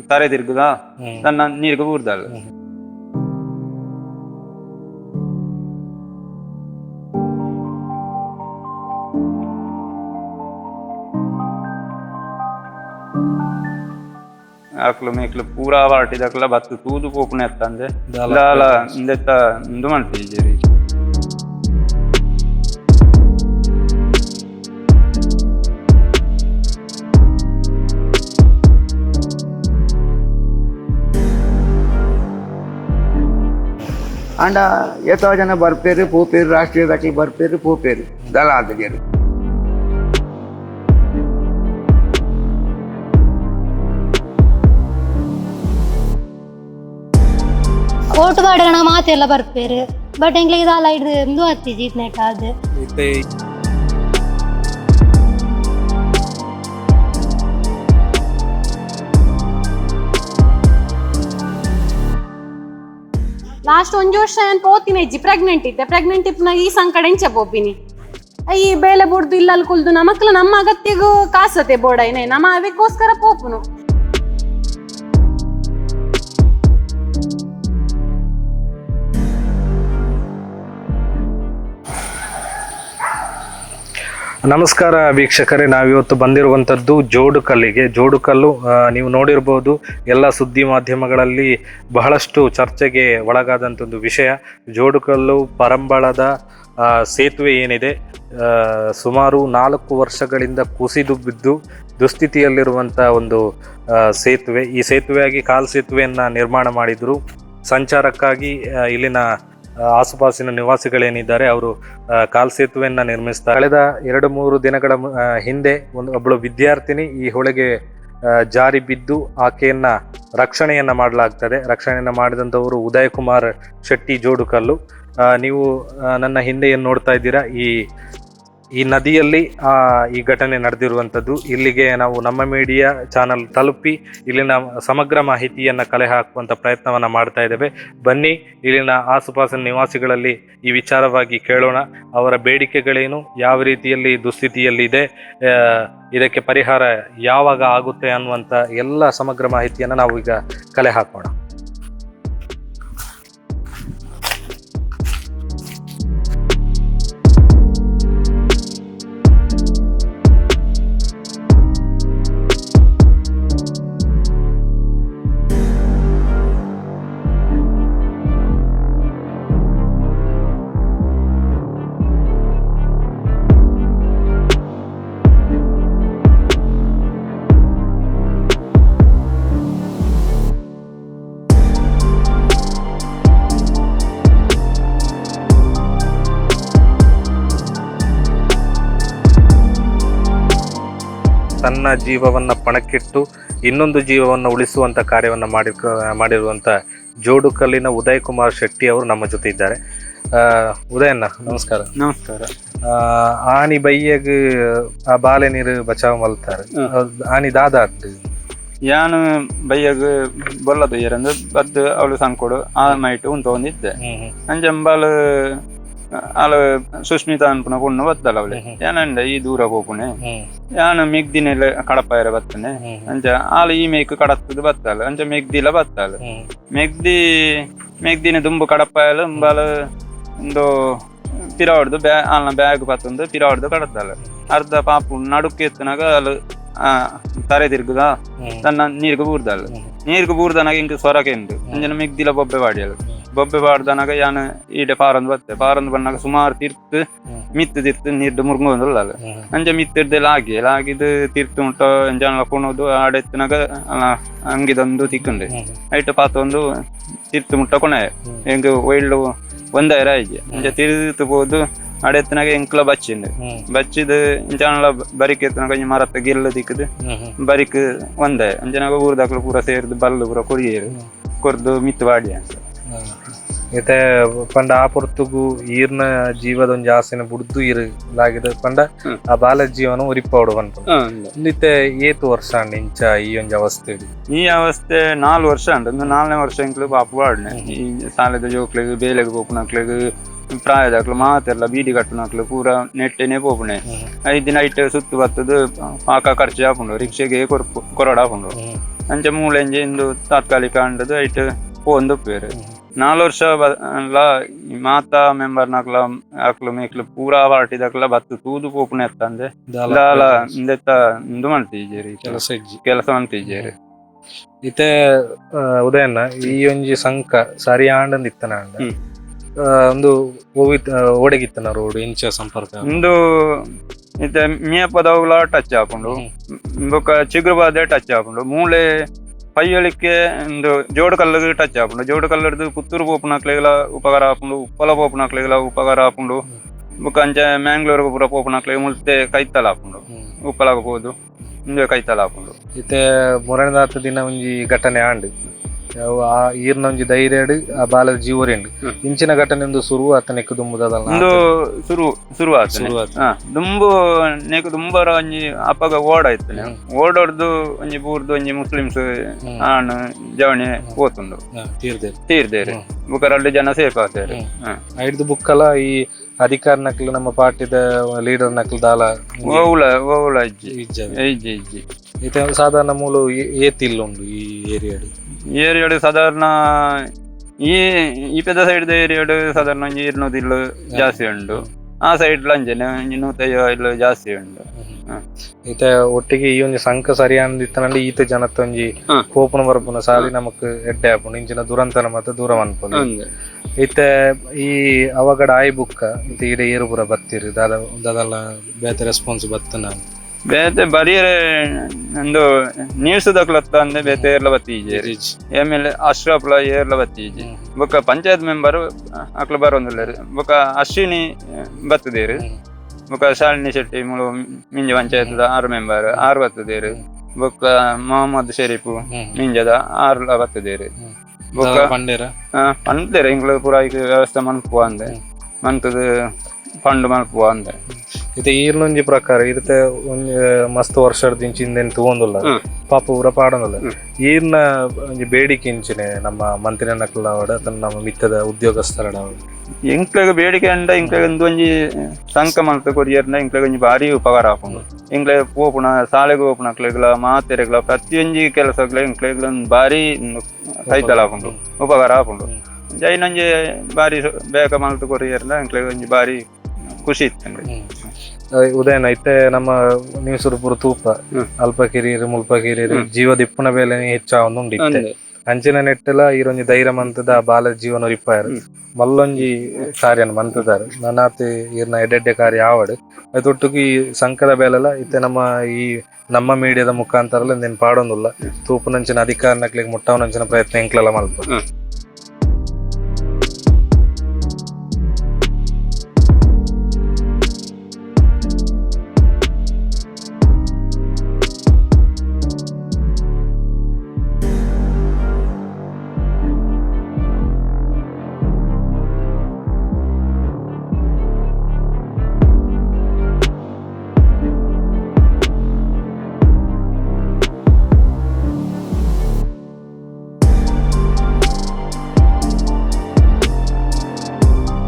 ತರೆ ತಿರುಗುದಾ ನನ್ನ ನೀರಿಗೆ ಬೂರ್ದಲ್ಲ. ಆಕಳು ಮೇಕಲು ಪೂರಾ ವಾಟಿದಕ್ಲ ಬತ್ತು ತೂದು ಪೋಪುನೆ ಎತ್ತಂದೆ ಲಾಲ ಇಂದೆತ್ತ ಇಂದು ಮಾಡ್ತಿದ್ದೀರಿ. ಅಂಡ ಎಷ್ಟೋ ಜನ ಬರ್ಪೇರು ಪೋಪೇರು ರಾಷ್ಟ್ರೀಯದಾಗಿ ಬರ್ಪೇರು ಪೋಪೇರು ದಳ ಆದಗೇರು. ಓಟು ಪಾಡಗಣ ಮಾತೆಲ್ಲ ಬರ್ಪೇರು ಬಟ್ ಎಂಗ್ಲಿಗೆ ದಾಲ ಹಿಡ್ದು ಇಂದು ಹತ್ತಿ ಜೀತ್ನೆಟ್ ಅದು ಲಾಸ್ಟ್ 1 ವರ್ಷ ಏನು ಪೋತಿನ ಇಜ್ಜಿ ಪ್ರೆಗ್ನೆಂಟ್ ಇಪ್ಪನ ಈ ಸಂಕಡ ಇಂಚ ಪೋಪಿನಿ ಈ ಬೇಳೆ ಬುಡ್ದು ಇಲ್ಲಲ್ಲಿ ಕುಲ್ದು ನಮಕ್ಲ ನಮ್ಮ ಅಗತ್ಯಗೂ ಕಾಸತೆ ಬೋಡೈನೆ ನಮ್ಮ ಅವಕ್ಕೋಸ್ಕರ ಪೋಪುನು. ನಮಸ್ಕಾರ ವೀಕ್ಷಕರೇ, ನಾವಿವತ್ತು ಬಂದಿರುವಂಥದ್ದು ಜೋಡುಕಲ್ಲಿಗೆ. ಜೋಡುಕಲ್ಲು ನೀವು ನೋಡಿರ್ಬೋದು, ಎಲ್ಲ ಸುದ್ದಿ ಮಾಧ್ಯಮಗಳಲ್ಲಿ ಬಹಳಷ್ಟು ಚರ್ಚೆಗೆ ಒಳಗಾದಂಥದ್ದು ವಿಷಯ. ಜೋಡುಕಲ್ಲು ಪರಂಬಳದ ಸೇತುವೆ ಏನಿದೆ, ಸುಮಾರು 4 ವರ್ಷಗಳಿಂದ ಕುಸಿದು ಬಿದ್ದು ದುಸ್ಥಿತಿಯಲ್ಲಿರುವಂಥ ಒಂದು ಸೇತುವೆ. ಈ ಸೇತುವೆಯಾಗಿ ಕಾಲು ಸೇತುವೆಯನ್ನು ನಿರ್ಮಾಣ ಮಾಡಿದರು. ಸಂಚಾರಕ್ಕಾಗಿ ಇಲ್ಲಿನ ಆಸುಪಾಸಿನ ನಿವಾಸಿಗಳೇನಿದ್ದಾರೆ ಅವರು ಕಾಲ್ ಸೇತುವೆಯನ್ನು ನಿರ್ಮಿಸ್ತಾರೆ. ಕಳೆದ 2-3 ದಿನಗಳ ಹಿಂದೆ ಒಬ್ಬಳು ವಿದ್ಯಾರ್ಥಿನಿ ಈ ಹೊಳೆಗೆ ಜಾರಿ ಬಿದ್ದು ಆಕೆಯನ್ನ ರಕ್ಷಣೆಯನ್ನ ಮಾಡಲಾಗ್ತದೆ. ರಕ್ಷಣೆಯನ್ನ ಮಾಡಿದಂಥವರು ಉದಯ್ ಕುಮಾರ್ ಶೆಟ್ಟಿ ಜೋಡುಕಲ್ಲು. ನೀವು ನನ್ನ ಹಿಂದೆ ಏನು ನೋಡ್ತಾ ಇದ್ದೀರಾ, ಈ ನದಿಯಲ್ಲಿ ಈ ಘಟನೆ ನಡೆದಿರುವಂಥದ್ದು. ಇಲ್ಲಿಗೆ ನಾವು ನಮ್ಮ ಮೀಡಿಯಾ ಚಾನಲ್ ತಲುಪಿ ಇಲ್ಲಿನ ಸಮಗ್ರ ಮಾಹಿತಿಯನ್ನು ಕಲೆ ಹಾಕುವಂಥ ಪ್ರಯತ್ನವನ್ನು ಮಾಡ್ತಾ ಇದ್ದೇವೆ. ಬನ್ನಿ, ಇಲ್ಲಿನ ಆಸುಪಾಸಿನ ನಿವಾಸಿಗಳಲ್ಲಿ ಈ ವಿಚಾರವಾಗಿ ಕೇಳೋಣ. ಅವರ ಬೇಡಿಕೆಗಳೇನು, ಯಾವ ರೀತಿಯಲ್ಲಿ ದುಸ್ಥಿತಿಯಲ್ಲಿದೆ, ಇದಕ್ಕೆ ಪರಿಹಾರ ಯಾವಾಗ ಆಗುತ್ತೆ ಅನ್ನುವಂಥ ಎಲ್ಲ ಸಮಗ್ರ ಮಾಹಿತಿಯನ್ನು ನಾವು ಈಗ ಕಲೆ ಹಾಕೋಣ. ತನ್ನ ಜೀವವನ್ನು ಪಣಕ್ಕಿಟ್ಟು ಇನ್ನೊಂದು ಜೀವವನ್ನು ಉಳಿಸುವಂಥ ಕಾರ್ಯವನ್ನು ಮಾಡಿರುವಂಥ ಜೋಡುಕಲ್ಲಿನ ಉದಯ್ ಕುಮಾರ್ ಶೆಟ್ಟಿ ಅವರು ನಮ್ಮ ಜೊತೆ ಇದ್ದಾರೆ. ಉದಯಣ್ಣ ನಮಸ್ಕಾರ. ನಮಸ್ಕಾರ. ಆನಿ ಬೈಯಗ್ ಆ ಬಾಲೆ ನೀರು ಬಚಾವ್ ಮಲ್ತಾರೆ ಆನಿ ದಾದಾಡ್ ಯಾನು ಬೈಯಗ್ ಬೊಲ್ಲದು ಏರಂದು ಬದ್ದು ಅವಳು ಸಂಕೊಡು ಆ ಮೈಟ್ ಉಂಟೊಂದಿದ್ದೆ ಅಂಜಂಬಾಲು ಅಲ್ಲ ಸುಸ್ಮಿತಾ ಅನ್ಪುನ ಕೊಣ್ಣು ಬತ್ತಲ್ಲ ಅವಳೆ ಏನಂಡ ಈ ದೂರ ಹೋಗುಣೆ ಯಾನು ಮೆಗ್ದಿನೆಲ್ಲ ಕಡಪಾಯರ ಬತ್ತನೆ ಅಂಚ ಆಲ ಈ ಮೇಕ್ ಕಡತ್ತದು ಬತ್ತಲ್ಲ ಅಂಚ ಮೆಗ್ದಿಲ ಬತ್ತಲ್ಲ ಮೆಗ್ದಿನ ದುಂಬು ಕಡಪಾಯಲು ಬಾಲ ಒಂದು ಪಿರಾವಡ್ದು ಆಲ್ನ ಬ್ಯಾಗ್ ಬತ್ತೊಂದು ಪಿರಾವಡ್ದು ಕಡತ್ತಲ್ಲ ಅರ್ಧ ಪಾಪು ನಡುಕ್ಕೆ ಎತ್ತನಾಗ ಅಲ್ಲಿ ತರೆ ತಿರುಗುದಾ ನನ್ನ ನೀರಿಗೆ ಬೂರ್ದಲ್ಲ ನೀರಿಗೆ ಬೂರ್ದನಾಗ ಇಂಕ ಸೊರಕೆ ಉಂಟು ಅಂಜನ ಮೆಗ್ದಿಲ ಬೊಬ್ಬೆ ಬಾಡಿಯಲ್ಲ ಬೊಬ್ಬೆ ಬಾಡ್ದನಾಗ ಯಾನು ಈಡೆ ಪಾರಂದು ಬತ್ತೆ ಪಾರಂದು ಬಂದಾಗ ಸುಮಾರು ತಿರ್ತು ಮಿತ್ತು ನೀರ್ದು ಮುರ್ಗೊಂದಲ್ಲ ಅಂಜ ಮಿತ್ತಿಡ್ದೆಲ್ಲ ಆಗಿದ್ದು ತಿರ್ತು ಉಂಟ ಎಂಜಾನ ಕೊಣೋದು ಆಡೆತ್ತಿನಾಗ ಅಂಗಿದೊಂದು ತಿಕ್ಕಂಡೆ ಐಟ್ ಪಾತ ಒಂದು ತಿರ್ತು ಮುಟ್ಟ ಕೊನೆ ಹೆಂಗ ಒಳ್ಳು ಒಂದಾಯಿರ ಆಯ್ತು ಅಂಜ ತಿರ್ತು ಹೋದು ಆಡೆತ್ತಿನಾಗ ಎಂಕ್ಲ ಬಚ್ಚಿಂಡು ಬಚ್ಚಿದ್ ಇಂಚಾನಲ ಬರಿಕೆ ಎತ್ತನಾಗ ಮರತ್ತ ಗೆಲ್ಲ ತಿಕ್ಕದು ಬರಿಕ್ ಒಂದೇ ಅಂಜನಾಗ ಊರ್ದಾಕ್ಲು ಪೂರ ಸೇರಿದು ಬಲ್ಲು ಪೂರ ಕೊರ್ದು ಮಿತ್ತು ಬಾಡಿ ಅಂತ ಇತ್ತೆ ಪಂಡ ಆ ಪೊರ್ತುಗು ಈರ್ನ ಜೀವದೊಂದು ಜಾಸ್ತಿನ ಬುಡ್ದು ಇರಲಾಗಿದೆ ಪಂಡ ಆ ಬಾಲ ಜೀವನ ಉರಿಪೋಡು ಅನ್ಕೊಂಡು ಇತ್ತೆ ಏತು ವರ್ಷ ಅಂಡ್ ಇಂಚ ಈ ಒಂದು ಅವಸ್ಥೆ ಈ ಅವಸ್ಥೆ 4 ವರ್ಷ ಅಂಡ್ ಒಂದು 4ನೇ ವರ್ಷ ಇಂಕ್ಲು ಪಾಪು ಬಾಡ್ನೆ ಈ ಸಾಲದ ಜೋಕ್ಲಿಗೆ ಬೇಲೆಗೆ ಪೋಪುನಕ್ಲಿಗೆ ಪ್ರಾಯದಾಕ್ಲು ಮಾತೆಲ್ಲ ಬೀಡಿ ಕಟ್ಟುನಕ್ಲು ಪೂರ ನೆಟ್ಟೆನೆ ಪೋಪುಣೆ 5 ದಿನ ಐಟ್ ಸುತ್ತು ಬತ್ತದು ಪಾಕ ಖರ್ಚು ಹಾಕೊಂಡು ರಿಕ್ಷೆಗೆ ಕೊರಡ ಹಾಕೊಂಡು ಅಂಚ ಮೂಲೆಂಜಿ ಇಂದು ತಾತ್ಕಾಲಿಕ ಅಂಡದು ಐಟ್ ಪೋಂದು ಉಪ್ಪೇರು 4 ವರ್ಷ ಮಾತಾ ಮೆಂಬರ್ ನಕ್ಲ ಅಕ್ಲು ಮೇಕ್ಲು ಪೂರಾ ಪಾರ್ಟಿದಕ್ಲ ಬತ್ತು ತೂದು ಪೋಪುನ ಎತ್ತಂದೆ ದಾಲ ಇಂದೆತ್ತ ಇಂದು ಮಾಡ್ತಿಜೇರಿ ಕೆಲಸ ಮಾಡ್ತಿಜೇರಿ ಇತ್ತೆ ಉದಯನ್ನ ಈ ಒಂಜಿ ಸಂಕ ಸರಿ ಆಂಡಂದ್ ಇತ್ತನ ಒಂದು ಓಡಗಿತ್ತನ ರೋಡ್ ಇಂಚ ಸಂಪರ್ಕ ಇಂದು ಇತ್ತೆ ಮೇಪದವುಲ ಟಚ್ ಹಾಕೊಂಡು ಬೊಕ ಚಿಗುರುಬಾದೆ ಟಚ್ ಹಾಕೊಂಡು ಮೂಲೆ ಪೈಯಳಿಕೆ ಒಂದು ಜೋಡು ಕಲ್ಲುಗೆ ಟಚ್ ಹಾಕೊಂಡು ಜೋಡು ಕಲ್ಲರ್ದು ಪುತ್ತೂರು ಪೋಪುನಕ್ಲೆಗಳ ಉಪಕಾರ ಹಾಕೊಂಡು ಉಪ್ಪಲ ಪೋಪುನಕ್ಲೆಗಳ ಉಪಕಾರ ಹಾಕೊಂಡು ಬೊಕ ಅಂಚೆ ಮ್ಯಾಂಗ್ಳೂರ್ಗೆ ಪೂರ ಪೋಪುನಕ್ಲೆಗೆ ಮುಳ್ತೆ ಕೈತಲ ಹಾಕೊಂಡು ಉಪ್ಪಲಾಗಬಹುದು ಮುಂದೆ ಕೈತಲ ಹಾಕೊಂಡು ಇತ್ತೆ ಮೊರನೆದಾತ ದಿನ ಒಂಜಿ ಘಟನೆ ಆಂಡ್ ಆ ಈರ್ನೊಂಜಿ ಧೈರ್ಯಡ್ ಆ ಬಾಲದ ಜೀವರಿಂಡ್ ಇಂಚಿನ ಘಟನೆ ಒಂದು ಶುರು ಆತನೆಕ್ ದುಂಬುದಲ್ಲ ಒಂದು ಶುರು ದುಂಬು ನೆಕ್ ದುಂಬರ ಒಂಜಿ ಅಪ್ಪಗ ಓಡಾಯ್ತು ಓಡೋರ್ದು ಒಂಜಿ ಬೂರ್ದು ಒಂಜಿ ಮುಸ್ಲಿಮ್ಸ್ ಆಣ್ ಜವಣಿ ಹೋತುಂಡು ತೀರ್ದೇರಿ ಬುಕರಲ್ಲಿ ಜನ ಸೇಫ್ ಆಗ್ತಾರೆ ಐದು ಬುಕ್ಕಲ ಈ ಅಧಿಕಾರ ನಕ್ಲು ನಮ್ಮ ಪಾರ್ಟಿದ ಲೀಡರ್ ನಕ್ಲು ದಾಲ ಓವುಲ ಇಜ್ಜಿ ಇತ್ತೆ ಸಾಧಾರಣ ಮೂಲು ಏತಿಲ್ಲುಂಡು ಈ ಏರಿಯಾಡು ಸಾಧಾರಣ ಈ ಪೆದ್ದ ಸೈಡ್ ಏರಿಯಾಡು ಸಾಧಾರಣ 200 ಇಲ್ಲು ಜಾಸ್ತಿ ಉಂಡು ಆ ಸೈಡ್ ಅಂಜನೆ 150 ಇಲ್ಲು ಜಾಸ್ತಿ ಉಂಡು ಈತ ಒಟ್ಟಿಗೆ ಈ ಒಂದು ಸಂಕ ಸರಿ ಅಂದಿತ್ತನಲ್ಲಿ ಈತ ಜನತ್ತ ಒಂಜಿ ಕೋಪನ ಬರಪುನ ಸಾಲಿ ನಮಕ್ ಎಡ್ಡೆ ಆಪುಂಡು ಇಂಚಿನ ದುರಂತನ ಮತ್ತೆ ದೂರ ಅನ್ಪುಂಡು ಈತ ಈ ಅವಗಡ ಆಯ್ ಬುಕ್ಕ ಈತ ಈಡ ಏರು ಪೂರ ಬತ್ತಿರಿ ದಾದಲ್ಲ ಬೇತೆ ರೆಸ್ಪಾನ್ಸ್ ಬತ್ತನ ಬೇತೆ ಬರೀ ಒಂದು ನ್ಯೂಸ್ ದಕ್ಲತ್ತ ಅಂದ್ರೆ ಬೇತೆ ಏರ್ಲ ಬತ್ತೀಜಿ ಆಮೇಲೆ ಅಶ್ರಫ್ಲ ಏರ್ಲ ಬತ್ತೀಜಿ ಬೊಕ್ಕ ಪಂಚಾಯತ್ ಮೆಂಬರ್ ಅಕ್ಲ ಬರೋದಿಲ್ಲ ಬೊಕ್ಕ ಅಶ್ವಿನಿ ಬತ್ತದೇರು ಬೊಕ್ಕ ಶಾಲಿನಿ ಶೆಟ್ಟಿ ಮುಳು ಮಿಂಜ ಪಂಚಾಯತ್ 6 ಮೆಂಬರ್ 6 ಬತ್ತದೇರು ಬೊಕ್ಕ ಮೊಹಮ್ಮದ್ ಶರೀಫು ಮಿಂಜದ 6 ಬತ್ತದೇರು ಬೊಕ್ಕ ಪಂಡ್ದೇರು ಇಂಗ್ಲ ಪೂರ ವ್ಯವಸ್ಥೆ ಮನ್ಪುವ ಅಂದೆ ಮಂತದ ಫಂಡ್ ಮನ್ಪುವ ಅಂದೆ ಇತ್ತೆ ಈರ್ನೊಂಜಿ ಪ್ರಕಾರ ಇರುತ್ತೆ ಒಂಜಿ ಮಸ್ತ್ ವರ್ಷದ ಇಂಚಿಂದೇನು ತಗೊಂದಿಲ್ಲ ಪಾಪ ಊರ ಪಾಡೋದಿಲ್ಲ ಈರ್ನ ಒಂಜಿ ಬೇಡಿಕೆ ಇಂಚಿನ ನಮ್ಮ ಮಂತ್ರಿ ನಕ್ಲಾವಡ ನಮ್ಮ ಮಿತ್ತದ ಉದ್ಯೋಗಸ್ಥರಡ ಇಂಕ್ಲೆಗ್ ಬೇಡಿಕೆ ಅಂಡ ಇಂಕ್ಲೆಗ್ ಒಂದೊಂಜಿ ಸಂಕ ಮಲ್ತ ಕೊರಿಯರ್ನ ಇಂಕ್ಲೆಗ್ ಒಂಜಿ ಭಾರಿ ಉಪಕಾರ ಹಾಕೊಂಡು ಇಂಕ್ಲೆ ಪೋಪುನ ಶಾಲೆಗೆ ಹೋಪುನ ಅಕ್ಲೆಗ್ಲ ಮಾತೆರೆಗ್ಲ ಪ್ರತಿಯೊಂಜಿ ಕೆಲಸಗ್ಲ ಇಂಕ್ಲೆಗ್ಲ ಭಾರಿ ಕೈತಲ ಹಾಕೊಂಡು ಉಪಕಾರ ಹಾಕೊಂಡು ಜೈನೊಂಜಿ ಭಾರಿ ಬೇಗ ಮಲ್ತ ಕೊರಿಯರ್ನ ಇಂಕ್ಲೆಗ್ ಒಂಜಿ ಭಾರಿ ಖುಷಿ ಇತ್ತು ಉದಯನ ಐತೆ ನಮ್ಮ ನೀಸುರುಪುರ ತೂಪ ಅಲ್ಪ ಕಿರಿಯರು ಮುಲ್ಪ ಕಿರಿಯರು ಜೀವ ದಿಪ್ಪನ ಬೇಲೆ ಹೆಚ್ಚಾವೊಂದು ಇತ್ತೆ ಅಂಚಿನ ನೆಟ್ಟಲ ಈರೊಂಜಿ ಧೈರ್ಯ ಮಂತದ ಬಾಲ ಜೀವನ ರಿಪಾಯರ್ ಮಲ್ಲೊಂಜಿ ಕಾರ್ಯನ ಮಂತದಾರು ನನಾತಿ ಈರ್ನ ಎಡ್ಡೆ ಕಾರ್ಯ ಆವಡ್ ಅದೊಟ್ಟಿಗೆ ಈ ಸಂಕದ ಬೇಲೆಲ್ಲ ಇತ್ತೆ ನಮ್ಮ ಮೀಡಿಯಾದ ಮುಖಾಂತರ ನೆನ್ ಪಾಡೊಂದಿಲ್ಲ ತೂಪುನಂಚಿನ ಅಧಿಕಾರನಕ್ಲಿಗೆ ಮುಟ್ಟವನಂಚಿನ ಪ್ರಯತ್ನ ಎಂಕ್ಲೆಲ್ಲ ಮಲ್ಪ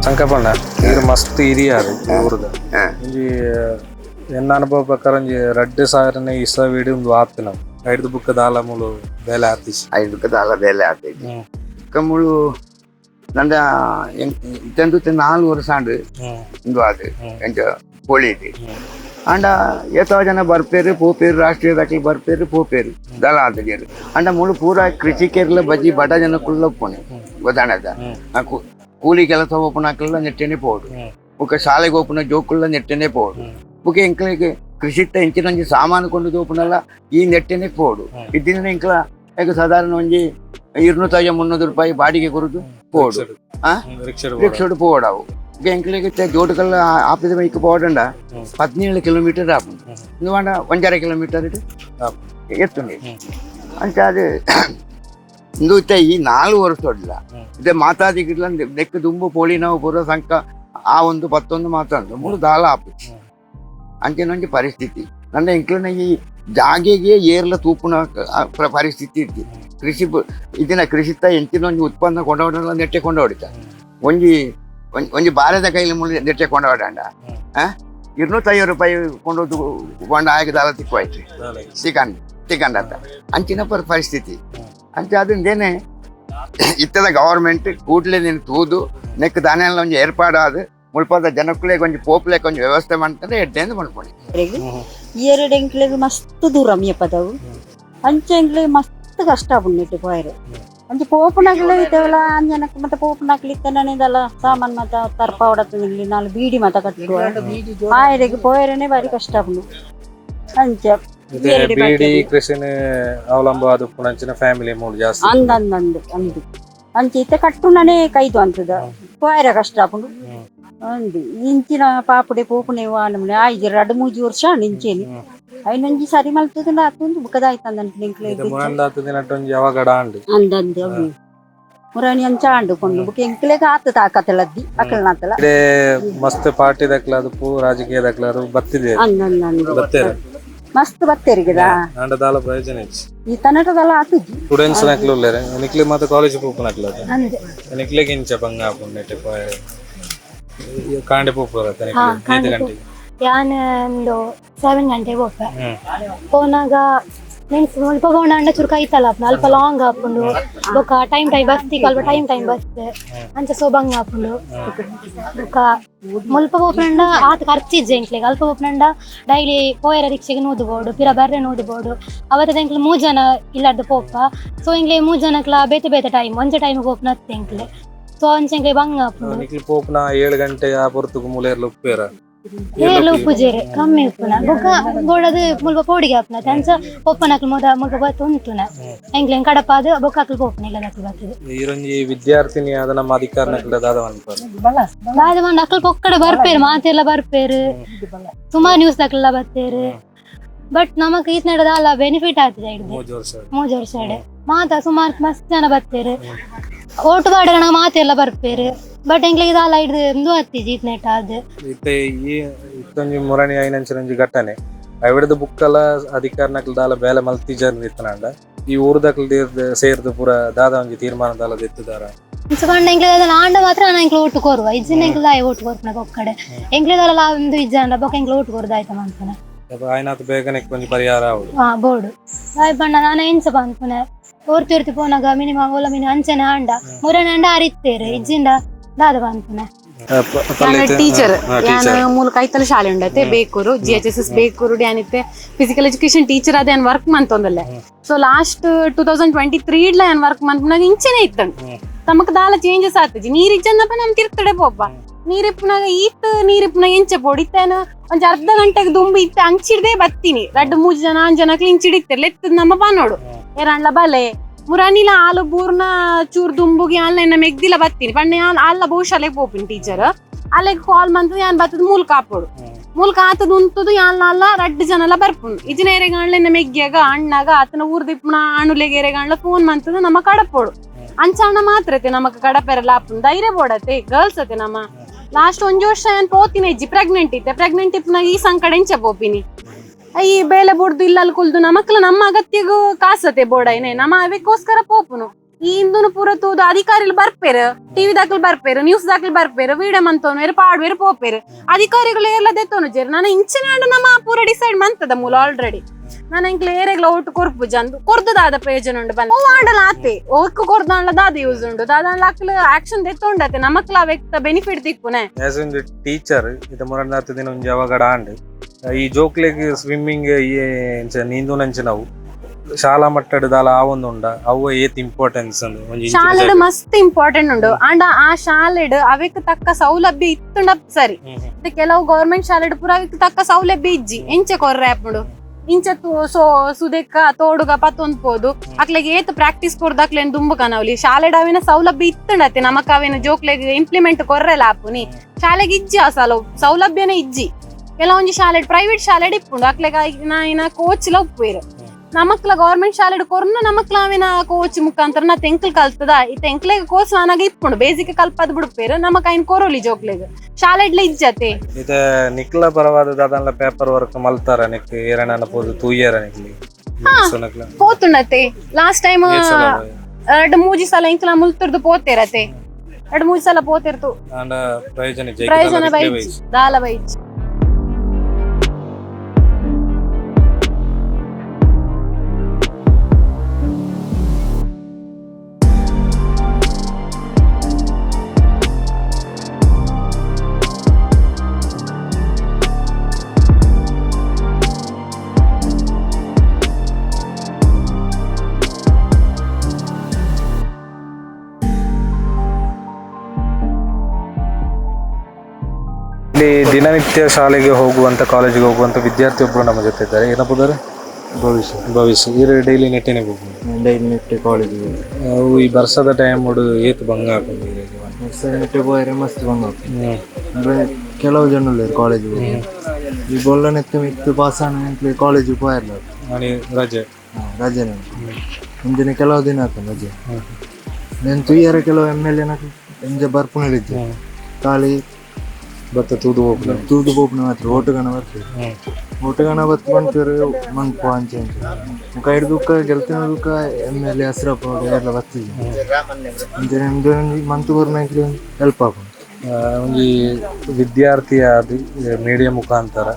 ಸಂಕಪಣ್ಣ ಇದು ಮಸ್ತ್ ಹಿರಿಯಾರು ಊರದ ಒಂಜಿ ಎನ್ನ ಅನುಭವ ಪ್ರಕಾರ ಒಂಜಿ 2,000 ಇಸವಿಡಿ ಒಂದು ಆಪಿನ 5 ಬುಕ್ ದಾಲ ಮುಳು ಬೇಲೆ ಆತಿಸಿ 5 ಬುಕ್ ದಾಲ ಬೇಲೆ ಆತೈತಿ ಕಮ್ಮುಳು ನಂದ ಇತ್ತಂದು 4 ವರ್ಷ ಆಂಡು ಇಂದು ಆದು ಎಂಚ ಪೋಳಿದಿ ಅಂಡ ಏತೋ ಜನ ಬರ್ಪೇರು ಪೋಪೇರು ರಾಷ್ಟ್ರೀಯದಕ್ಕೆ ಬರ್ಪೇರು ಪೋಪೇರು ದಲ ಆತಗೇರು ಅಂಡ ಮುಳು ಪೂರ ಕೃಷಿಕೇರ್ಲ ಬಜ್ಜಿ ಬಡ ಜನ ಕುಳ್ಳ ಒಪ್ಪಣೆ ಗೊತ್ತಾಣದ ಕೂಲಿ ಕೆಲಸ ಓಪನ್ ಹಾಕಲ್ಲ ನೆಟ್ಟೆನೆ ಪೋಡು ಬುಕ್ಕ ಶಾಲೆಗೆ ಓಪನ್ ಜೋಕುಲ್ಲ ನೆಟ್ಟೆನೆ ಪೋಡು ಬುಕ್ಕ ಎಂಕ್ಲಿಗೆ ಕೃಷಿತ್ತ ಇಂಚಿನಂಜಿ ಸಾಮಾನು ಕೊಂಡು ಓಪನಲ್ಲ ಈ ನೆಟ್ಟೆನೆ ಪೋಡು ಇದ್ದಿನ ಎಂಕ್ಲ ಈಗ ಸಾಧಾರಣ ಒಂಜಿ 200-300 ರೂಪಾಯಿ ಬಾಡಿಗೆ ಕೊರುದು ಪೋಡು ರಿಕ್ಷೋಡು ಪೋಡಾವು ಈಗ ಎಂಕ್ಲಿಗೆ ಜೋಟಕಲ್ಲ ಆಪಿದ ಬೈಕ್ ಪೋಡಂಡ 17 ಕಿಲೋಮೀಟರ್ ಆಪುಂಡು ಇಂದುವಾಂಡ 1.5 ಕಿಲೋಮೀಟರ್ ಎತ್ತುಂಡಿ ಅಂತ ಅದು ಇಂದು ಈ 4 ವರ್ಷ ಹೊಡ್ಲ ಇದೇ ಮಾತಾದಿಗಿಲ್ಲ ನೆಕ್ ದುಂಬು ಪೋಳಿ ನಾವು ಪೂರ ಸಂಕ ಆ ಒಂದು 11 ಮಾತಾಡು 3 ದಾಲ ಆಪು ಅಂಚೆನೊಂಜಿ ಪರಿಸ್ಥಿತಿ ನನ್ನ ಎಂಕ್ಲನ ಈ ಜಾಗೆಗೆ ಏರ್ಲ ತೂಪುನ ಪರಿಸ್ಥಿತಿ ಇತ್ತು ಕೃಷಿ ಇದನ್ನ ಕೃಷಿತ ಎಂಚಿನೊಂಜಿ ಉತ್ಪನ್ನ ಕೊಂಡೋಡಲ್ಲ ನೆಟ್ಟೆ ಕೊಂಡೋಡಿತ ಒಂಜಿ ಬಾರದ ಕೈಲಿ ಮುಳ್ಳಿ ನೆಟ್ಟೆ ಕೊಂಡೋಡಂಡ 250 ರೂಪಾಯಿ ಕೊಂಡೋದು ಕೊಂಡ ಆಗಿ ದಾಲ ತಿಕ್ಕೋಯ್ತು ಸಿಕ್ಕಂಡು ತಿಕ್ಕಂಡತ್ತ ಅಂಚಿನ ಪರಿಸ್ಥಿತಿ ಅಂಚ ಅದಿಂದೇನೆ ಇತ್ತದ ಗವರ್ಮೆಂಟ್ ಕೂಡಲೇ ನೀನು ತೂದು ನೆಕ್ ದಾನೆಲ್ಲ ಒಂಜಿ ಏರ್ಪಾಡಾದು ಮುಳ್ಪದ ಜನಕ್ಕೂ ಕೊಂಚ ಪೋಪ್ಲೆ ಕೊಂಚ ವ್ಯವಸ್ಥೆ ಮಾಡ್ತಾರೆ ಎಡ್ಡೆಂದು ಮಾಡ್ಕೊಂಡು ಎರಡು ಎಂಕ್ಲೆಗ್ ಮಸ್ತ್ ದೂರ ಮಿಯಪದವು ಅಂಚೆ ಎಂಕ್ಲೆಗ್ ಮಸ್ತ್ ಕಷ್ಟ ಪುಣ್ಯಟ್ಟು ಪೋಯರು ಅಂಚೆ ಪೋಪುನಗ್ಲೆ ಇತ್ತವಲ್ಲ ಅಂಜನಕ್ಕೆ ಮತ್ತೆ ಪೋಪುನಗ್ಲಿ ಇತ್ತನೇದಲ್ಲ ಸಾಮಾನ್ ಮತ ತರ್ಪ ಹೊಡತನಿಗ್ಲಿ ನಾಲ್ ಬೀಡಿ ಮತ ಕಟ್ಟುವ ಆಯರಿಗೆ ಪೋಯರನೆ ಬಾರಿ ಕಷ್ಟ ಪುಣ್ಯ ಅಂಚೆ ಬೀಡಿ ಕೃಷಿನ ಅವಲಂಬ ಅದು ಪುಣಂಚಿನ ಫ್ಯಾಮಿಲಿ ಮೂಡ್ ಜಾಸ್ತಿ ಅಂದಂದು ಅಂದು ಅಂಚೆ ಇತ್ತ ಕಟ್ಟುನನೆ ಕೈದು ಅಂತದ ಪೋಯರ ಕಷ್ಟ ಪುಂಡು ಅಂದು ಇಂಚಿನ ಪಾಪುಡೆ ಪೋಪುನೆ ವಾನಮನೆ ಆಯ್ತು 2-3 ವರ್ಷ ಇಂಚೇನಿ ಐನೊಂಜಿ ಸರಿ ಮಲ್ತದ ಆತೊಂದು ಅಂದಂದು ಅವು ಮುರಾಣಿ ಅಂಚ ಆಂಡುಕೊಂಡು ಬುಕ್ ಎಂಕ್ಲೆಗ್ ಆತದ ಆಕತಲದ್ದಿ ಅಕಲ್ನಾತಲ ಮಸ್ತ್ ಪಾರ್ಟಿ ದಕ್ಲಾದು ಪೂ ರಾಜಕೀಯ ದಕ್ಲಾರು ಬತ್ತಿದೆ ಅಂದಂದು ಬತ್ತೇರ ಮಸ್ತ್ ಬತ್ತೇರಿಗದ ಅಂಡದಾಲ ಪ್ರಯೋಜನ ಇಚ್ಚಿ ಈ ತನಟದಲ್ಲ ಆತುಜಿ ಸ್ಟೂಡೆಂಟ್ಸ್ ನಕ್ಲು ಉಳ್ಳೇರೆ ನಿಕ್ಲಿ ಮತ್ತೆ ಕಾಲೇಜ್ ಪೂಪು ನಕ್ಲದ ಅಂದೆ ನಿಕ್ಲಿಗೆ ಇಂಚ ಬಂಗ ಆಪುಂಡೆಟ್ ಕಾಂಡೆ ಪೂಪು ಬರತ್ತೆ ನಿಕ್ಲಿ 5 ಗಂಟೆಗೆ ಯಾನ್ ಒಂದು 7 ಗಂಟೆಗೆ ಹೋಗ್ತೆ ಪೋನಾಗ ಮೀನ್ಸ್ ಮುಲ್ಪ ಪೋಂಡ ಚುರುಕ ಐತಲ್ಲ ಅಲ್ಪ ಲಾಂಗ್ ಆಪುಂಡು ಬೊಕ ಟೈಮ್ ಬಸ್ತಿ ಅಲ್ಪ ಟೈಮ್ ಬಸ್ ಅಂಚ ಸೋಬಂಗ ಆಪುಂಡು ಬೊಕ ಮುಲ್ಪ ಪೋಪುಂಡ ಆತ ಖರ್ಚಿಜ್ಜೆ ಎಂಕ್ಲೆಗ್ ಅಲ್ಪ ಪೋಪುಂಡ ಡೈಲಿ ಪೋಯರ ರಿಕ್ಷೆಗೆ ನೂದುಬೋಡು ಪಿರ ಬರ್ರೆ ನೂದುಬೋಡು ಅವತ್ತದ ಎಂಕ್ಲೆ 3 ಜನ ಇಲ್ಲಾರ್ದು ಪೋಪ ಸೊ ಎಂಕ್ಲೆ 3 ಜನಕ್ಲ ಬೇತೆ ಟೈಮ್ ಒಂಜೆ ಟೈಮ್ ಪೋಪುನ ಅತ್ತೆ ಎಂಕ್ಲೆ ಸೊ ಅಂಚೆ ಬಂಗ ಆಪುಂಡು ನಿಕ್ಲಿ ಪೋಪುನ 7 ಗಂಟೆ ಆ ಪೊರ್ತುಗು ಮೂಲೆರ್ಲು ಉಪ್ಪೇರ ಏಳು ಉಪ್ಪುಜೇರೆ ಕಮ್ಮಿ ಉಪ್ಪುನ ಬೊಕ ಗೋಡದು ಮುಲ್ಪ ಪೋಡಿಗೆ ಆಪುನ ತಂಚ ಪೊಪ್ಪನಕ್ಲು ಮುಲ್ಪ ಬತ್ತು ಉಂಟುನ ಎಂಗ್ಲೆನ್ ಕಡಪಾದು ಬೊಕಾಕ್ಲು ಪೋಪುನ ಇಲ್ಲ ದಕ್ಲು ಬರ್ತದೆ ಈರೊಂಜಿ ವಿದ್ಯಾರ್ಥಿನಿ ಆದ ನಮ್ಮ ಅಧಿಕಾರ ನಕ್ಲ ದಾದ ಅನ್ಪಾರು ದಾದ ಮಂಡ ಅಕ್ಲು ಪೊಕ್ಕಡೆ ಬರ್ಪೇರು ಮಾತೆಲ್ಲ ಬರ್ಪೇರು ಸುಮಾರು ನ್ಯೂಸ್ ದಕ್ಲೆಲ್ಲ ಬರ್ತೇರು ಬಟ್ ನಮಕ್ ಈತ್ ನಡೆದಲ್ಲ ಬೆನಿಫಿಟ್ ಆಗ್ತದೆ ಹಿಡ್ದು 3 ವರ್ಷ ಮಾತ ಸುಮಾರು ಮಸ್ತ್ ಜನ ಬರ್ತೇರು ಓಟು ಬಾಡಗಣ ಮಾತೆಲ್ಲ ಬರ್ಪೇರು ಬಟ್ ಎಂಗ್ಲಿಗೆ ದಾಲ ಹಿಡ್ದು ಇಂದು ಹತ್ತಿ ಜೀತ್ ನೆಟ್ ಆದ್ ಇತ್ತೆ ಈ ಇತ್ತೊಂಜಿ ಮುರಣಿ ಐನಂಚಿನಂಜಿ ಘಟನೆ ಅವಿಡದ ಬುಕ್ಕಲ ಅಧಿಕಾರ ನಕ್ಲ ದಾಲ ಬೇಲೆ ಮಲ್ತಿ ಜನ ಇತ್ತನಂಡ ಈ ಊರ್ದಕ್ಲ ಸೇರ್ದು ಪೂರ ದಾದ ಒಂಜಿ ತೀರ್ಮಾನ ದಾಲ ದೆತ್ತುದಾರ ಇನ್ಸ್ಕೊಂಡ್ ಎಂಗ್ಲಿಗೆ ಆಂಡ ಮಾತ್ರ ನಾನು ಎಂಗ್ಲಿ ಓಟು ಕೋರುವ ಇಜ್ಜಿನ ಎಂಗ್ಲ ಓಟು ಕೋರ್ಪನ ಒಕ್ಕಡೆ ಎಂಗ್ಲಿದಲ್ಲ ಒಂದು ಇಜ್ಜಂಡ ಬೊಕ್ಕ ಎಂಗ್ಲ ಓಟು ಕೋರ್ದಾಯ್ತ ಮಂತನ ಆಯ್ನಾತ್ ಬೇಗನೆ ಕೊಂಚ ಪರಿಹಾರ ಆവുಡು ಬೋರ್ಡು ಆಯ್ ಬಣ್ಣ ನಾನು ಎಂಚ ಬಂದ್ಪುನೆ ಓರ್ತಿ ಪೋನಾಗ ಮಿನಿಮಮ್ ಓಲ ಮಿನಿ ಅಂಚನೆ ಆಂಡ ಮುರಣ ಅಂಡ ಅರಿತ್ತೇರು ಇಜ್ಜಿಂದ ದಾದ ಬಂದ್ಪುನೆ ಟೀಚರ್ ಯಾನ್ ಮೂಲಕ ಐತಲ ಶಾಲೆ ಉಂಡತೆ Bekur GHSS Bekur ಡ್ಯಾನಿತ್ತೆ physical education teacher ಅದ ಏನ್ ವರ್ಕ್ ಮಂತೊಂದಲ್ಲ ಸೊ ಲಾಸ್ಟ್ 2023 ಇಡ್ಲ ಏನ್ ವರ್ಕ್ ಮಂತ್ನಾಗ ಇಂಚೆನೆ ಇತ್ತಂಡು ತಮಕ್ ದಾಲ ಚೇಂಜಸ್ ಆಗ್ತಜಿ ನೀರಿಜ್ಜಂದಪ್ಪ ನಮ್ ತಿರ್ತಡೆ ಪೋಪ ನೀರಿಪ್ಪನಾಗ ಈತ್ ನೀರಿಪ್ಪನಾಗ ಎಂಚ ಪೋಡಿತ್ತೇನ ಒಂದ್ ಅರ್ಧ ಗಂಟೆಗೆ ದುಂಬಿ ಇತ್ತ ಅಂಚಿಡ್ದೆ ಬತ್ತೀನಿ 2-3 ಜನ ಜನಕ್ಲಿ ಇಂಚಿಡಿತ್ತಿರ್ಲ ಎತ್ತದ ನಮ್ಮ ಬಾನೋಡು ಏರಂಡ್ಲ ಬಲೆ ಮುರಾನಿಲ ಆಲು ಬೂರ್ನ ಚೂರ್ ದುಂಬುಗಿ ಆಲ್ನ ಇನ್ನ ಮೆಗ್ದಿಲ ಬತ್ತೀನಿ ಪಣ್ಣೆ ಆಲ್ಲ ಬಹುಶಾಲೆಗೆ ಪೋಪಿನ್ ಟೀಚರ್ ಅಲ್ಲಿಗೆ ಕಾಲ್ ಮಂತದ ಯಾನ್ ಬತ್ತದ ಮೂಲಕ ಆಪೋಡು ಮೂಲಕ ಆತದ ಉಂತದು ಯಾನ್ ಅಲ್ಲ 2 ಜನ ಎಲ್ಲ ಬರ್ಪುಂಡು ಇಜಿನ ಎರೆಗಾಣ್ಲ ಇನ್ನ ಮೆಗ್ಗಿಯಾಗ ಅಣ್ಣಾಗ ಆತನ ಊರ್ದಿಪ್ಪನ ಅಣುಲೆಗೆ ಎರೆಗಾಣ್ಲ ಫೋನ್ ಮಂತದ ನಮ್ಮ ಕಡಪೋಡು ಅಂಚಣ್ಣ ಮಾತ್ರತೆ ನಮಕ್ ಕಡಪೆರಲ್ಲ ಆಪುಂಡು ಧೈರ್ಯ ಬೋಡತೆ ಗರ್ಲ್ಸ್ ಅತೆ ನಮ್ಮ ಲಾಸ್ಟ್ 1 ವರ್ಷ ಏನ್ ಪೋತಿನ ಇಜ್ಜಿ ಪ್ರೆಗ್ನೆಂಟ್ ಇಪ್ಪನಾಗ ಈ ಸಂಕಡ ಎಂಚ ಪೋಪಿನಿ ಈ ಬೇಲೆ ಬುಡ್ದು ಇಲ್ಲಲ್ಲಿ ಕುಲ್ದು ನಮಕ್ಲ ನಮ್ಮ ಅಗತ್ಯಗೂ ಕಾಸತೆ ಬೋಡೈನೆ ನಮ್ಮ ಅವಕ್ಕೋಸ್ಕರ ಪೋಪುನು ಈ ಇಂದುನು ಪೂರ ತೂದು ಅಧಿಕಾರಿಗಳು ಬರ್ಪೇರು ಟಿವಿ ದಾಖಲು ಬರ್ಪೇರು ನ್ಯೂಸ್ ದಾಖಲು ಬರ್ಪೇರು ವಿಡಿಯೋ ಮಂತೋನು ಪಾಡ್ವೇರು ಪೋಪೇರು ಅಧಿಕಾರಿಗಳು ಎಲ್ಲ ದೆತ್ತೋನು ಜೇರು ನಾನು ಇಂಚಿನ ನಮ್ಮ ಪೂರ ಡಿಸೈಡ್ ಮಂತದ ಮೂಲ ಆಲ್ರೆಡಿ ನಾನು ಎಂಕ್ಲೆ ಏರೆಗ್ಲ ಒಟ್ಟು ಕೊರ್ಪು ಜಂದು ಕೊರ್ದದಾದ ಪ್ರಯೋಜನ ಉಂಡು ಬಂದು ಆಂಡಲ ಆತೆ ಓಕ್ ಕೊರ್ದಾಂಡ್ಲ ದಾದ ಯೂಸ್ ಉಂಡು ದಾದ ಅಕ್ಲ ಆಕ್ಷನ್ ದೆತ್ತೊಂಡತೆ ನಮಕ್ಲ ವ್ಯಕ್ತ ಬೆನಿಫಿಟ್ ದಿಕ್ಕುನೆ ಆಸ್ ಒಂದು ಟೀಚರ್ ಇದು ಮುರಂದಾತ ದಿನ ಒಂಜಿ ಅವಗಡ ಆಂಡ್ ಈ ಜೋಕ್ಲೆಗ್ ಸ್ವಿಮ್ಮಿಂಗ್ ನೀಂದು ನಂಚ ನಾವು ಶಾಲಾ ಮಟ್ಟದ ದಾಲ ಆವೊಂದು ಉಂಡ ಅವು ಏತ್ ಇಂಪಾರ್ಟೆನ್ಸ್ ಶಾಲೆಡ್ ಮಸ್ತ್ ಇಂಪಾರ್ಟೆಂಟ್ ಉಂಡು ಅಂಡ್ ಆ ಶಾಲೆಡ್ ಅವಕ್ಕೆ ತಕ್ಕ ಸೌಲಭ್ಯ ಇತ್ತುಂಡ ಸರಿ ಕೆಲವು ಗೌರ್ಮೆಂಟ್ ಶಾಲೆಡ್ ಪೂರ ಅವಕ್ಕೆ ತಕ್ಕ ಸೌಲಭ್ಯ ಇಜ್ಜಿ ಎಂಚ ಕೊರ್ರೆ ಆಪುಂಡು ಇಂಚ ಸುದೆಕ್ಕ ತೋಡುಗ ಪತ್ತೊಂದು ಪೋದು ಅಕ್ಲೆಗೆ ಏತ್ ಪ್ರಾಕ್ಟೀಸ್ ಕೊರ್ದಾಕ್ಲೇನ್ ದುಂಬು ಕನವಲಿ ಶಾಲೆಡ್ ಅವೇನ ಸೌಲಭ್ಯ ಇತ್ತುಂಡತೆ ನಮಕ್ ಅವೇನ ಜೋಕ್ಲೆಗ್ ಇಂಪ್ಲಿಮೆಂಟ್ ಕೊರ್ರೆಲ್ಲ ಆಪುನಿ ಶಾಲೆಗೆ ಇಜ್ಜಿ ಆ ಸೌಲಭ್ಯನೇ ಇಜ್ಜಿ ಕೆಲವೊಂಜಿ ಶಾಲೆಡ್ ಪ್ರೈವೇಟ್ ಶಾಲೆಡ್ ಇಪ್ಪುಂಡು ಅಕ್ಲೆಗ ನಾ ಕೋಚ್ಲ ಉಪ್ಪೇರು ನಮಕ್ಲ ಗೌರ್ಮೆಂಟ್ ಶಾಲೆಡ್ ಕೊರ್ನ ನಮಕ್ಲ ಅವೇನ ಕೋಚ್ ಮುಖಾಂತರ ನಾ ತೆಂಕ್ಲ್ ಕಲ್ತದ ಈ ತೆಂಕ್ಲೆಗ್ ಕೋಚ್ ನಾನಾಗ ಇಪ್ಪುಂಡು ಬೇಸಿಕ್ ಕಲ್ಪದ್ ಬಿಡ್ಪೇರು ನಮಕ್ ಐನ್ ಕೊರೋಲಿ ಜೋಕ್ಲೆಗ್ ಶಾಲೆಡ್ಲ ಇಜ್ಜತೆ ಇದ ನಿಕ್ಲ ಪರವಾದ ಅದನ್ನ ಪೇಪರ್ ವರ್ಕ್ ಮಲ್ತಾರ ನಿಕ್ ಏರಣ್ಣ ಪೋದು ತೂಯರ ನಿಕ್ಲಿ ಪೋತುಂಡತೆ ಲಾಸ್ಟ್ ಟೈಮ್ 2-3 ಸಲ ಇಂಕ್ಲ ಮುಲ್ತರ್ದು ಪೋತೇರತೆ 2-3 ಸಲ ಪೋತಿರ್ತು ಪ್ರಯೋಜನ ಬೈಜ್ ದಾಲ ಬೈಜ್ ಇಲ್ಲಿ ದಿನನಿತ್ಯ ಶಾಲೆಗೆ ಹೋಗುವಂಥ ಕಾಲೇಜಿಗೆ ಹೋಗುವಂಥ ವಿದ್ಯಾರ್ಥಿಯೊಬ್ಬರು ನಮ್ಮ ಜೊತೆ ಇದ್ದಾರೆ. ಏನಪ್ಪ ಭವಿಷ್ಯ ಈ ಡೈಲಿ ನೆಟ್ಟಿನೇ ಹೋಗ್ಬೋದು ಡೈಲಿ ನೆಟ್ಟೆ ಕಾಲೇಜಿಗೆ ಅವು ಈ ಬರ್ಸದ ಟೈಮ್ ಹುಡು ಏತು ಭಂಗ ಹಾಕೊಂಡು ನೆಟ್ಟೆ ಹೋದರೆ ಮಸ್ತ್ ಬಂಗ ಅಂದರೆ ಕೆಲವು ಜನ ಕಾಲೇಜಿಗೆ ಈ ಬೊಲ್ಲನೆತ್ತು ಮಿತ್ತು ಪಾಸಾನ ಕಾಲೇಜಿಗೆ ಹೋಗಿರ್ಲ ನಾನು ರಜೆ ರಜೆನೆ ಮುಂದಿನ ಕೆಲವು ದಿನ ಆಗ್ತದೆ ರಜೆ నేను ತುಯ್ಯಾರ ಕೆಲವು MLA ಎಂಜ ಬರ್ಪುನಲ್ಲಿದ್ದೆ ಖಾಲಿ ಭತ್ತ ತೂದು ಹೋಗ್ನ ಮಾತ್ರ ಓಟುಗಣ ಬರ್ತದೆ ಓಟುಗಣ ಬತ್ತು ಬಂತಾರೆ ಮನ್ಪು ಅಂಚೆ ಮುಖ ಹಿಡ್ದುಕ್ಕ ಗೆಲ್ತಿನ ದುಃಖ MLA ಹಸ್ರಪ್ಪ ಎಲ್ಲ ಬರ್ತಿದ್ದೆ ನಿಮ್ದು ಮಂತು ಬರ್ನಾಕಿ ಹೆಲ್ಪ್ ಆಗೋದು ಈ ವಿದ್ಯಾರ್ಥಿಯ ಮೀಡಿಯಾ ಮುಖಾಂತರ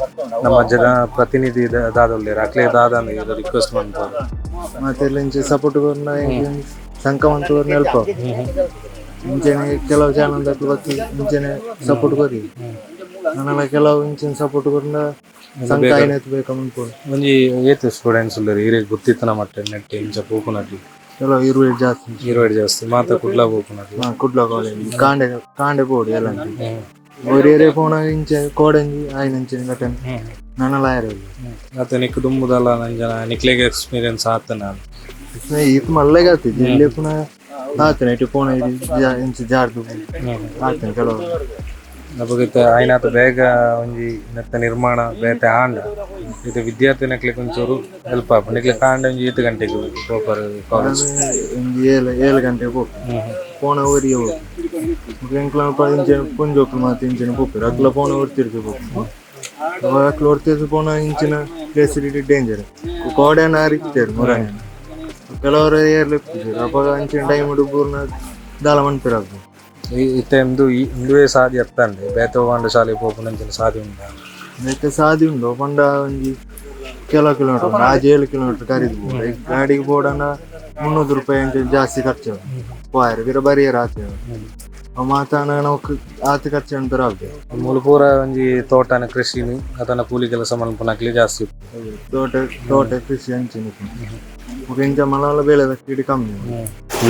ನಮ್ಮ ಜನ ಪ್ರತಿನಿಧಿ ದಾದಲ್ಲೇ ಅಕ್ಲೇ ದಾದ ರಿಕ್ವೆಸ್ಟ್ ಮಾಡ್ತಾರೆ ಮತ್ತೆ ಇಂಚೆ ಸಪೋರ್ಟ್ ಬರ್ನ ಸಂಕಮಂತ ಬರ್ನ ಹೆಲ್ಪ್ ಆಗೋದು ಇಂಚೆನೆ ಕೆಲವು ಚಾನಲ್ ಬರ್ತಿ ಇಂಚೆನೆ ಸಪೋರ್ಟ್ ಬರಿ ನಾನೆಲ್ಲ ಕೆಲವು ಇಂಚಿನ ಸಪೋರ್ಟ್ ಬರ್ನ ಸಂಕ ಏನಾಯ್ತು ಬೇಕಂದ್ಕೊಂಡು ಒಂಜಿ ಏತು ಸ್ಟೂಡೆಂಟ್ಸ್ ಉಳ್ಳರು ಹಿರಿಯ ಗೊತ್ತಿತ್ತನ ಮಟ್ಟ ನೆಟ್ಟಿ ಇಂಚ ಪೋಪುನಟ್ಟಿ ಕೆಲವು ಇರುವೆ ಜಾಸ್ತಿ ಮಾತ ಕುಡ್ಲ ಪೋಪುನಟ್ಟಿ ಕುಡ್ಲ ಕಾಲೇಜ್ ಕಾಂಡೆ ಬೋರ್ಡ್ ಎಲ್ಲ ಒರೇ ಫೋನ್ ಇಂಚೆ ಕೋಡಂಜಿ ಆಯ್ನ ಇಂಚಿನ ಘಟನೆ ನಾನೆಲ್ಲ ಆಯ್ರಲ್ಲ ಮತ್ತೆ ನಿಕ್ ದುಂಬುದಲ್ಲ ನಂಜನ ನಿಕ್ಲೆಗೆ ಎಕ್ಸ್ಪೀರಿಯನ್ಸ್ ಆತ ನಾನು ಇದು ಮಲ್ಲೆಗೆ ಆಗ್ತಿದ್ದೆ ಇಲ್ಲಿ ಪುನಃ ಆತನೆ ಇಟ್ಟು ಫೋನ್ ಇಂಚು ಜಾರ್ದು ಆಗ್ತೇನೆ ಕೆಲವು ನಮಗೆ ಆಯ್ನಾತ ಬೇಗ ಒಂಜಿ ನೆತ್ತ ನಿರ್ಮಾಣ ಬೇತೆ ಆಂಡ ಇದು ವಿದ್ಯಾರ್ಥಿ ನಕ್ಲಿಕ್ಕೆ ಒಂಚೂರು ಹೆಲ್ಪ್ ಆಪ ನಿಕ್ಲಿಕ್ಕೆ ಆಂಡ ಒಂಜಿ 8 ಗಂಟೆಗೆ ಹೋಗ್ತಾರೆ ಕಾಲೇಜ್ ಒಂದು 7 ಗಂಟೆಗೆ ಹೋಗ್ತೀನಿ ಫೋನ್ ಊರಿಗೆ ಹೋಗ್ತೀನಿ ಇಂಚೆ ಪುಂಜೋಕ್ಲು ಮಾತು ಇಂಚಿನ ಹೋಗ್ತಾರೆ ಅಕ್ಲ ಫೋನ್ ಓಡ್ತಿರ್ತೀವಿ ಹೋಗ್ತೀನಿ ಅಕ್ಲ ಓಡ್ತಿರ್ತೀವಿ ಫೋನ್ ಇಂಚಿನ ಫೆಸಿಲಿಟಿ ಡೇಂಜರ್ ಕೋಡೆನ ಅರಿತಾರೆ ಮೊರಾನೆ ಕೆಲವರು ಏರ್ಲಿಪ್ತಿದ್ರು ಅವಾಗ ಅಂಚಿನ ಟೈಮ್ ಹುಡುಗರ್ನ ದಾಳ ಮಣ್ಪಿರಾಗ್ತದೆ ಇತ್ತೆಂದು ಇಂದುವೇ ಸಾದಿ ಅತ್ತಂಡೆ ಬೇತ ಪಂಡ ಶಾಲೆಗೆ ಹೋಗ್ಕೊಂಡ ಸಾದಿ ಉಂಟ ಬೇತೆ ಸಾದಿ ಉಂಡು ಪಂಡ ಒಂಜಿ ಕೆಲವು ಕಿಲೋಮೀಟರ್ 7 ಕಿಲೋಮೀಟರ್ ಕರೀದು ಗಾಡಿಗೆ ಬೋಡನ 300 ರೂಪಾಯಿ ಅಂಚೆ ಜಾಸ್ತಿ ಖರ್ಚು ಹೋಯ್ರೆ ಬೇರೆ ಬರಿಯರ್ ಆಗ್ತೇವೆ ಮಾತಾನ ನಾವು ಆತ ಖರ್ಚು ಅಂತಾರೆ ಆಗ್ತದೆ ಮೂಲಪೂರ ಒಂಜಿ ತೋಟನ ಕೃಷಿನಿ ಅದನ್ನ ಕೂಲಿ ಕೆಲಸ ಮಲ್ಪನಕ್ಲಿ ಜಾಸ್ತಿ ತೋಟ ಕೃಷಿ ಅಂಚಿನ ಇಂಚ ಮಳೆಲ್ಲ ಬೆಳೆ ಇಡೀ ಕಮ್ಮಿ.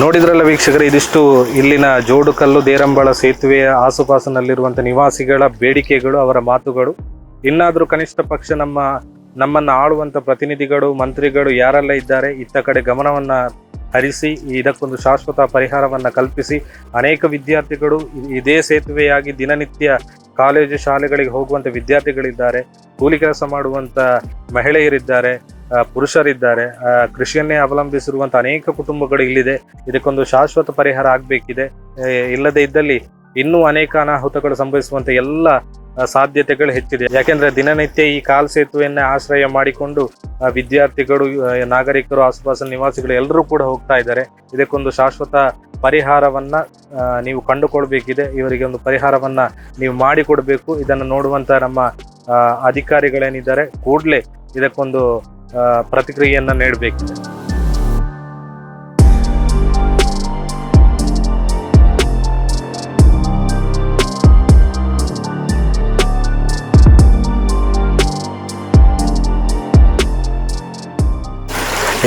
ನೋಡಿದ್ರಲ್ಲ ವೀಕ್ಷಕರು, ಇದಿಷ್ಟು ಇಲ್ಲಿನ ಜೋಡುಕಲ್ಲು ದೇರಂಬಳ ಸೇತುವೆಯ ಆಸುಪಾಸಿನಲ್ಲಿರುವಂಥ ನಿವಾಸಿಗಳ ಬೇಡಿಕೆಗಳು, ಅವರ ಮಾತುಗಳು. ಇನ್ನಾದರೂ ಕನಿಷ್ಠ ಪಕ್ಷ ನಮ್ಮನ್ನು ಆಳುವಂಥ ಪ್ರತಿನಿಧಿಗಳು, ಮಂತ್ರಿಗಳು ಯಾರೆಲ್ಲ ಇದ್ದಾರೆ ಇತ್ತ ಕಡೆ ಗಮನವನ್ನ ಹರಿಸಿ ಇದಕ್ಕೊಂದು ಶಾಶ್ವತ ಪರಿಹಾರವನ್ನು ಕಲ್ಪಿಸಿ ಅನೇಕ ವಿದ್ಯಾರ್ಥಿಗಳು ಇದೇ ಸೇತುವೆಯಾಗಿ ದಿನನಿತ್ಯ ಕಾಲೇಜು ಶಾಲೆಗಳಿಗೆ ಹೋಗುವಂಥ ವಿದ್ಯಾರ್ಥಿಗಳಿದ್ದಾರೆ, ಕೂಲಿ ಕೆಲಸ ಮಾಡುವಂಥ ಮಹಿಳೆಯರಿದ್ದಾರೆ, ಪುರುಷರಿದ್ದಾರೆ, ಕೃಷಿಯನ್ನೇ ಅವಲಂಬಿಸಿರುವಂಥ ಅನೇಕ ಕುಟುಂಬಗಳು ಇಲ್ಲಿದೆ. ಇದಕ್ಕೊಂದು ಶಾಶ್ವತ ಪರಿಹಾರ ಆಗಬೇಕಿದೆ. ಇಲ್ಲದೇ ಇದ್ದಲ್ಲಿ ಇನ್ನೂ ಅನೇಕ ಅನಾಹುತಗಳು ಸಂಭವಿಸುವಂಥ ಎಲ್ಲ ಸಾಧ್ಯತೆಗಳು ಹೆಚ್ಚಿದೆ. ಯಾಕೆಂದ್ರೆ ದಿನನಿತ್ಯ ಈ ಕಾಲ್ ಸೇತುವೆಯನ್ನೇ ಆಶ್ರಯ ಮಾಡಿಕೊಂಡು ವಿದ್ಯಾರ್ಥಿಗಳು, ನಾಗರಿಕರು, ಆಸುಪಾಸಿನ ನಿವಾಸಿಗಳು ಎಲ್ಲರೂ ಕೂಡ ಹೋಗ್ತಾ ಇದ್ದಾರೆ. ಇದಕ್ಕೊಂದು ಶಾಶ್ವತ ಪರಿಹಾರವನ್ನ ನೀವು ಕಂಡುಕೊಳ್ಬೇಕಿದೆ. ಇವರಿಗೆ ಒಂದು ಪರಿಹಾರವನ್ನ ನೀವು ಮಾಡಿಕೊಡ್ಬೇಕು. ಇದನ್ನು ನೋಡುವಂತ ನಮ್ಮ ಅಧಿಕಾರಿಗಳೇನಿದ್ದಾರೆ ಕೂಡಲೇ ಇದಕ್ಕೊಂದು ಪ್ರತಿಕ್ರಿಯೆಯನ್ನ ನೀಡಬೇಕಿದೆ.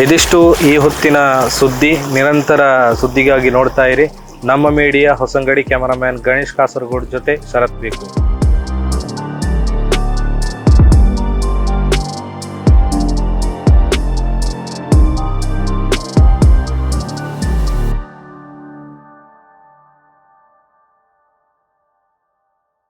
ಇದಿಷ್ಟು ಈ ಹೊತ್ತಿನ ಸುದ್ದಿ. ನಿರಂತರ ಸುದ್ದಿಗಾಗಿ ನೋಡ್ತಾ ಇರಿ ನಮ್ಮ ಮೀಡಿಯಾ ಹೊಸಂಗಡಿ. ಕ್ಯಾಮರಾಮ್ಯಾನ್ ಗಣೇಶ್ ಕಾಸರಗೋಡ್ ಜೊತೆ ಶರತ್ ಬೇಕು.